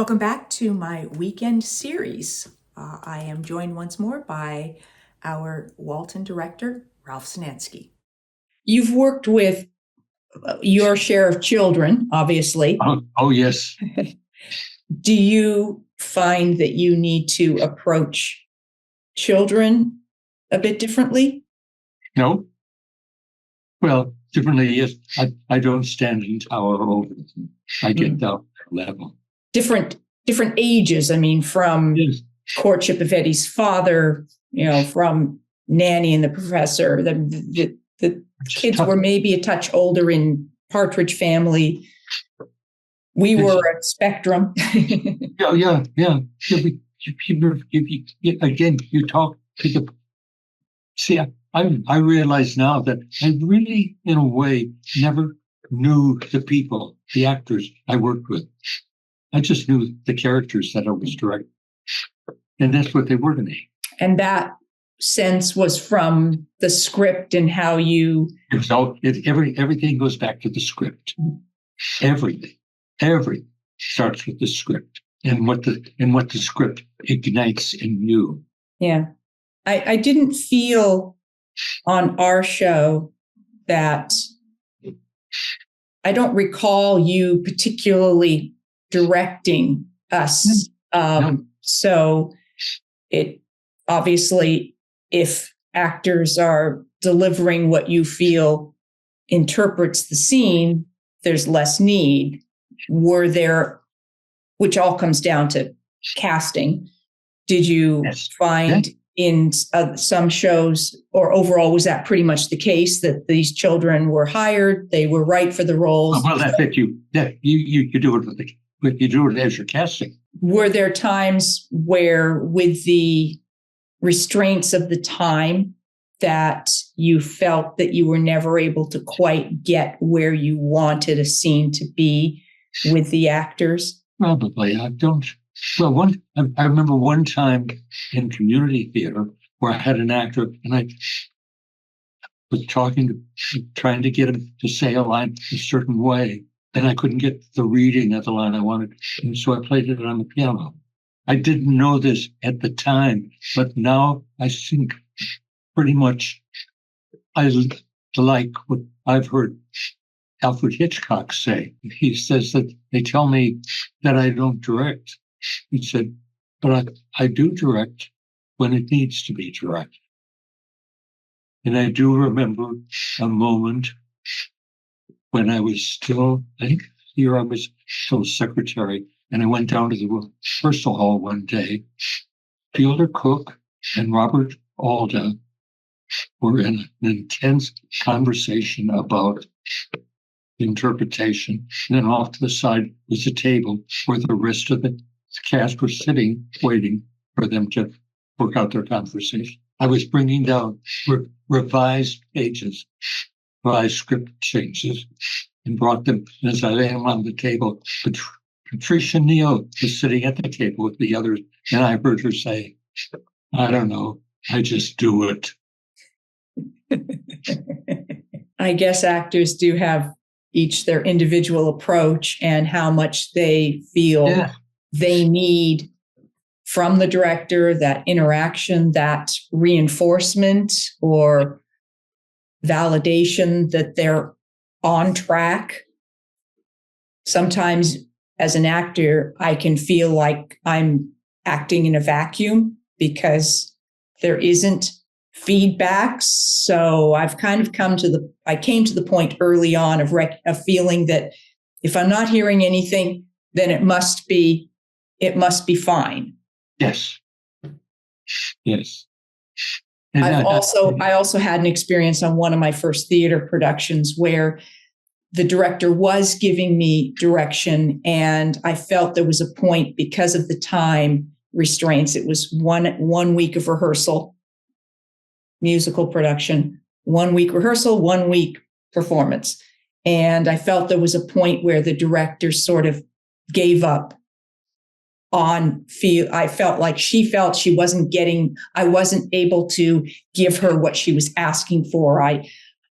Welcome back to my weekend series. I am joined once more by our Walton director, Ralph Senensky. You've worked with your share of children, obviously. Oh yes. Do you find that you need to approach children a bit differently? No. Well, differently, yes. I don't stand in tower over them. I get down level. Different ages. I mean, from Courtship of Eddie's Father, from Nanny and the Professor. The kids were maybe a touch older in Partridge Family. We were a spectrum. Yeah. Again, you talk to the. See, I realize now that I really, in a way, never knew the people, the actors I worked with. I just knew the characters that I was directing. And that's what they were to me. And that sense was from the script and how you... Everything goes back to the script. Everything starts with the script and what the script ignites in you. Yeah. I didn't feel on our show that... I don't recall you particularly directing us. No. So it obviously, if actors are delivering what you feel interprets the scene, there's less need. Were there, which all comes down to casting, did you find in some shows, or overall, was that pretty much the case, that these children were hired, they were right for the roles? Well, that's it. You do it you do it as you're casting. Were there times where, with the restraints of the time, that you felt that you were never able to quite get where you wanted a scene to be with the actors? Probably. I don't. Well, I remember one time in community theater where I had an actor and I was trying to get him to say a line a certain way, and I couldn't get the reading of the line I wanted. And so I played it on the piano. I didn't know this at the time, but now I think pretty much I like what I've heard Alfred Hitchcock say. He says that they tell me that I don't direct. He said, but I do direct when it needs to be directed. And I do remember a moment when I was still, I think here I was still secretary, and I went down to the rehearsal hall one day. Fielder Cook and Robert Alda were in an intense conversation about interpretation. And then off to the side was a table where the rest of the cast were sitting, waiting for them to work out their conversation. I was bringing down revised pages, revised script changes, and brought them. And as I laid them on the table, Patricia Neal was sitting at the table with the others, and I heard her say, I don't know, I just do it. I guess actors do have each their individual approach and how much they feel they need from the director, that interaction, that reinforcement or validation that they're on track. Sometimes as an actor, I can feel like I'm acting in a vacuum because there isn't feedback. So I've kind of I came to the point early on of feeling that if I'm not hearing anything, then it must be fine. Yes. And I also had an experience on one of my first theater productions where the director was giving me direction, and I felt there was a point, because of the time restraints. It was one week of rehearsal, musical production, 1 week rehearsal, 1 week performance. And I felt there was a point where the director sort of gave up on I felt like she felt she wasn't I wasn't able to give her what she was asking for. I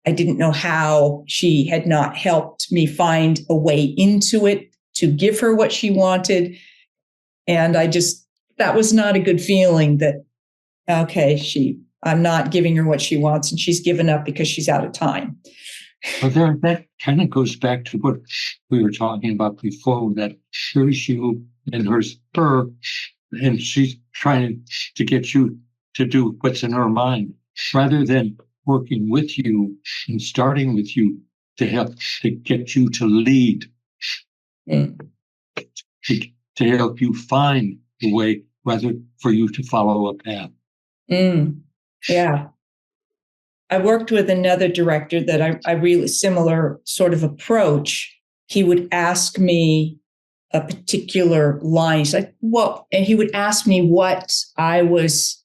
didn't know how she had not helped me find a way into it to give her what she wanted. And that was not a good feeling that, okay, I'm not giving her what she wants and she's given up because she's out of time. Well, that kind of goes back to what we were talking about before, that here's you and her, and she's trying to get you to do what's in her mind, rather than working with you and starting with you to help to get you to lead, to help you find the way, rather for you to follow a path. Yeah. I worked with another director that I really similar sort of approach. He would ask me a particular line. He's like, "Well," and he would ask me what I was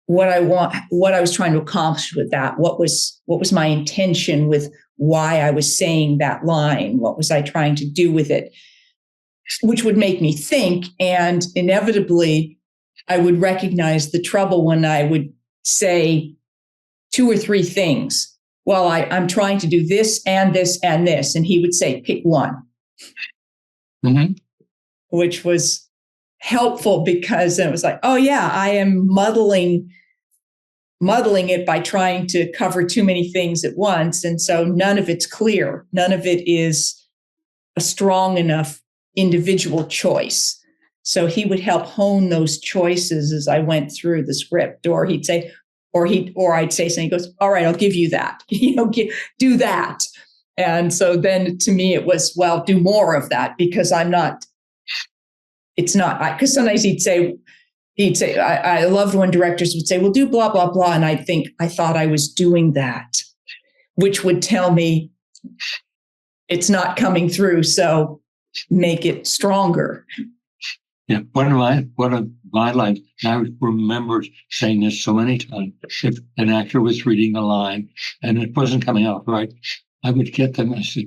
trying to accomplish with that. What was my intention with why I was saying that line? What was I trying to do with it? Which would make me think, and inevitably, I would recognize the trouble when I would say 2 or 3 things. Well, I'm trying to do this and this and this. And he would say, pick one, which was helpful because it was like, oh yeah, I am muddling it by trying to cover too many things at once. And so none of it's clear. None of it is a strong enough individual choice. So he would help hone those choices as I went through the script, or he'd say, or I'd say something. He goes, all right, I'll give you that. Do that. And so then to me, it was, well, do more of that, because because sometimes he'd say, I loved when directors would say, well, do blah, blah, blah. And I thought I was doing that, which would tell me it's not coming through. So make it stronger. Yeah, one of my lines, I remember saying this so many times, if an actor was reading a line and it wasn't coming out right, I would get them, I said,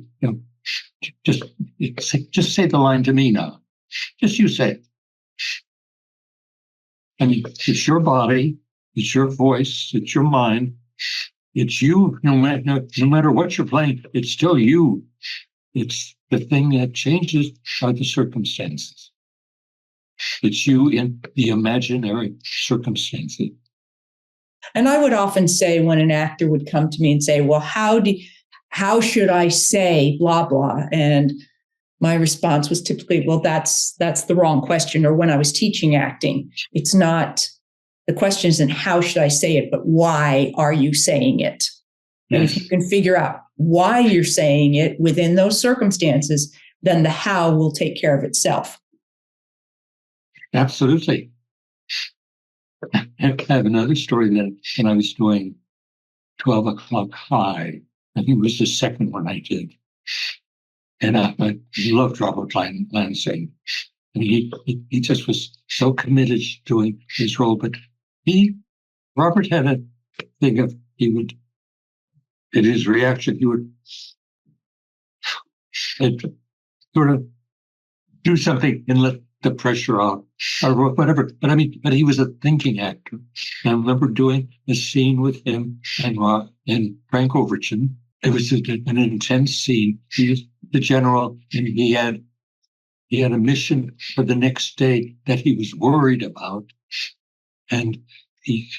just say the line to me now. Just you say it. I mean, it's your body, it's your voice, it's your mind, it's you, no matter what you're playing, it's still you. It's the thing that changes are the circumstances. It's you in the imaginary circumstances. And I would often say, when an actor would come to me and say, well, how should I say blah, blah? And my response was typically, well, that's the wrong question. Or when I was teaching acting, it's not, the question isn't how should I say it, but why are you saying it? Yes. And if you can figure out why you're saying it within those circumstances, then the how will take care of itself. Absolutely. I have another story that when I was doing 12 O'Clock High, I think it was the second one I did. And I loved Robert Lansing. And he just was so committed to doing his role. But Robert had a thing of, in his reaction, he would sort of do something and let the pressure off or whatever. But he was a thinking actor. And I remember doing a scene with him and Frank Overton. It was an intense scene. He was the general, and he had a mission for the next day that he was worried about, and he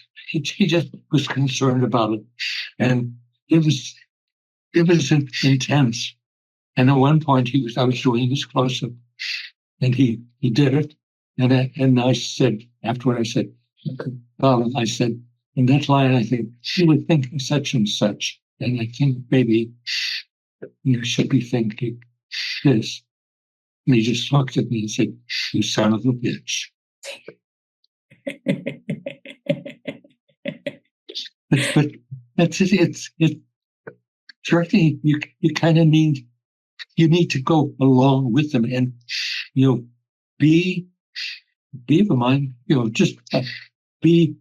just was concerned about it, and it was intense. And at one point, I was doing his close-up, and he did it, and I said afterward, I said, in that line, I think you would think such and such. And I think maybe you should be thinking this. And he just looked at me and said, you son of a bitch. but that's it. It's directly, you kind of need to go along with them and, be of a mind, just be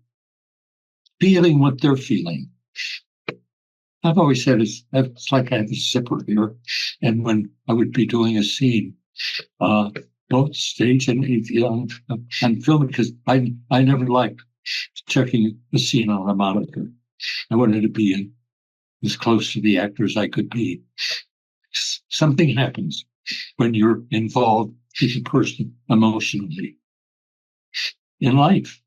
feeling what they're feeling. I've always said it's like I have a zipper here, and when I would be doing a scene, both stage and film, because I never liked checking the scene on a monitor. I wanted to be as close to the actor as I could be. Something happens when you're involved is a person emotionally in life.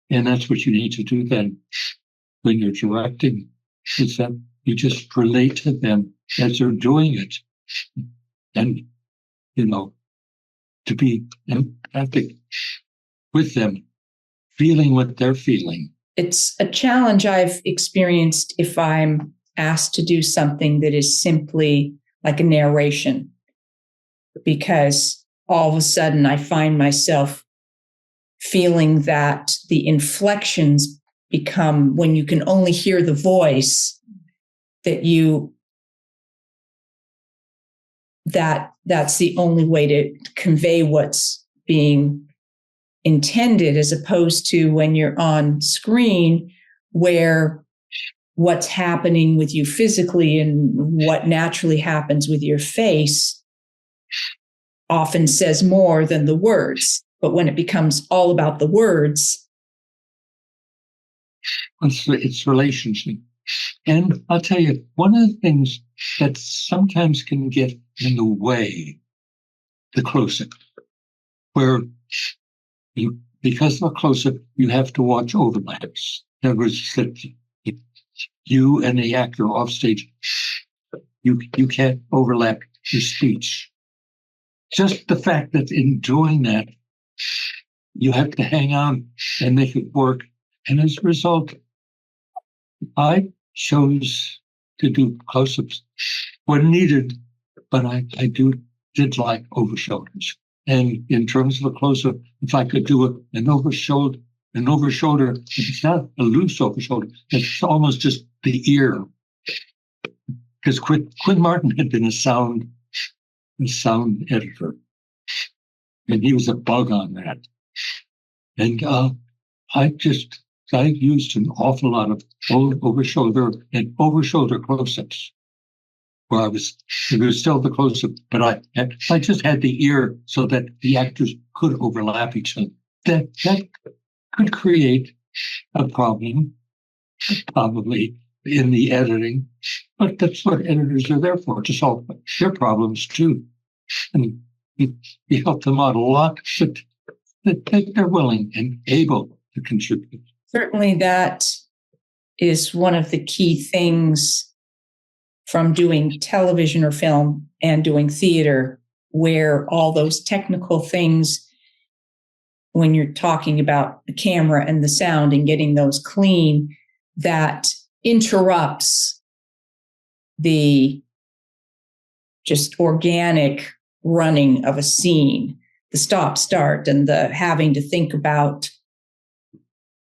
And that's what you need to do then when you're directing, is that you just relate to them as they're doing it. And, to be empathic with them, feeling what they're feeling. It's a challenge I've experienced if I'm asked to do something that is simply like a narration, because all of a sudden I find myself feeling that the inflections become, when you can only hear the voice, that's the only way to convey what's being intended, as opposed to when you're on screen, where what's happening with you physically and what naturally happens with your face often says more than the words. But when it becomes all about the words, it's relationship. And I'll tell you, one of the things that sometimes can get in the way, the close-up, where because of a close-up, you have to watch overlaps. In other words, that you and the actor off stage, you can't overlap your speech. Just the fact that in doing that, you have to hang on and make it work. And as a result, I chose to do close-ups when needed, but I did like over shoulders. And in terms of a close-up, if I could do an over shoulder, it's not a loose over shoulder, it's almost just the ear. Because Quinn Martin had been a sound editor, and he was a bug on that. And I used an awful lot of over shoulder close-ups, where it was still the close-up, but I just had the ear so that the actors could overlap each other. That could create a problem, probably in the editing, but that's what editors are there for, to solve their problems too. And you help them out a lot, that they're willing and able to contribute. Certainly that is one of the key things from doing television or film and doing theater, where all those technical things, when you're talking about the camera and the sound and getting those clean, that interrupts the just organic running of a scene, the stop start and the having to think about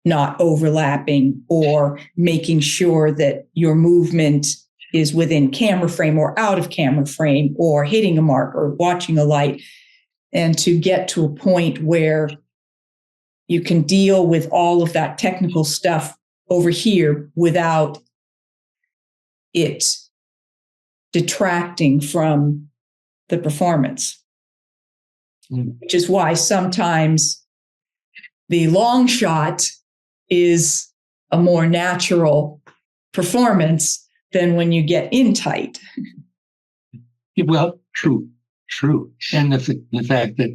not overlapping or making sure that your movement is within camera frame or out of camera frame, or hitting a mark or watching a light, and to get to a point where you can deal with all of that technical stuff over here without it detracting from the performance. Which is why sometimes the long shot is a more natural performance than when you get in tight. Well, true. And the fact that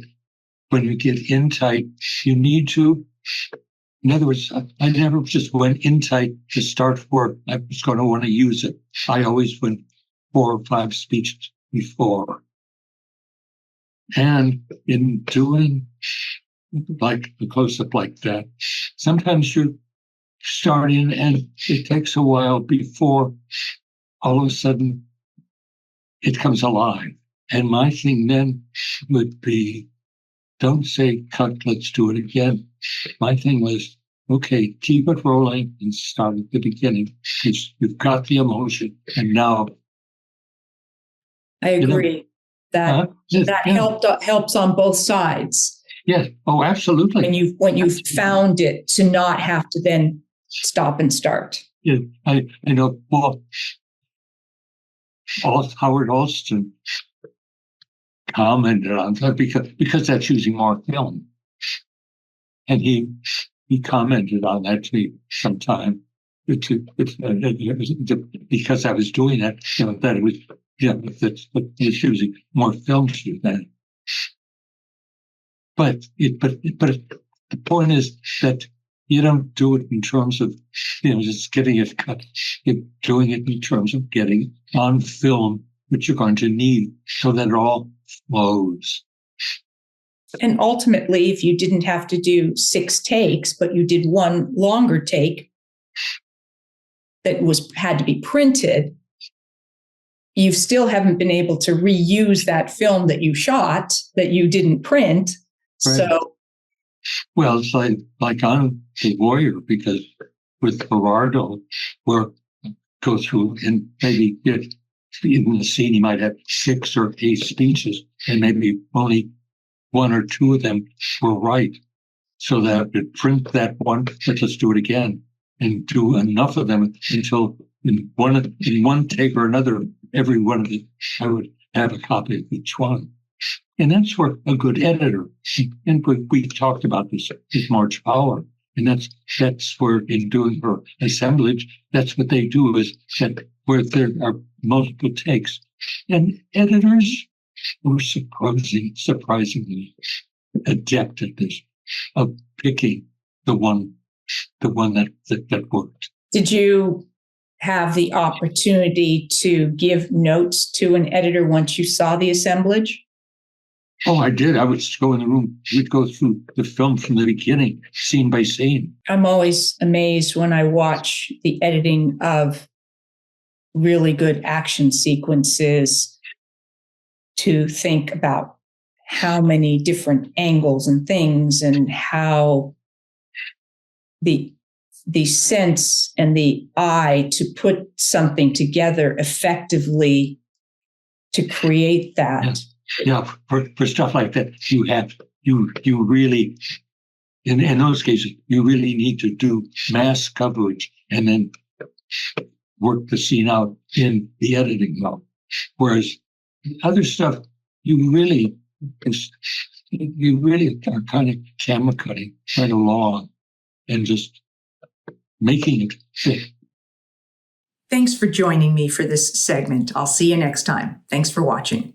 when you get in tight, you need to, in other words, I never just went in tight to start work. I was going to want to use it. I always went 4 or 5 speeches before. And in doing like a close-up like that, sometimes you're starting and it takes a while before all of a sudden it comes alive. And my thing then would be, don't say, cut, let's do it again. My thing was, okay, keep it rolling and start at the beginning. You've got the emotion. And now. I agree. That helps on both sides. Yes. Oh, absolutely. When you've found it, to not have to then stop and start. Yeah, I know. Well, Howard Alston commented on that because that's using more film, and he commented on that to me sometime. Because I was doing that, that it was Yeah, but it's using more film shoot then. But the point is that you don't do it in terms of, just getting it cut. You're doing it in terms of getting on film, which you're going to need so that it all flows. And ultimately, if you didn't have to do 6 takes, but you did one longer take that had to be printed, you still haven't been able to reuse that film that you shot that you didn't print. Right. So, well, it's like I'm the lawyer, because with Gerardo, we're go through and maybe in the scene, he might have 6 or 8 speeches, and maybe only 1 or 2 of them were right. So that I could print that one, but let's do it again and do enough of them until in one take or another, every one of them, I would have a copy of each one. And that's where a good editor, and we talked about this with Marge Power, and that's where in doing her assemblage, that's what they do, is that where there are multiple takes. And editors were surprisingly adept at this, of picking the one that worked. Did you have the opportunity to give notes to an editor once you saw the assemblage? Oh, I did. I would just go in the room. We'd go through the film from the beginning, scene by scene. I'm always amazed when I watch the editing of really good action sequences to think about how many different angles and things, and how the sense and the eye to put something together effectively to create that. Yeah, for stuff like that, you really, in those cases, you really need to do mass coverage and then work the scene out in the editing mode. Whereas other stuff, you really are kind of camera cutting right along and just making it fit. Thanks for joining me for this segment. I'll see you next time. Thanks for watching.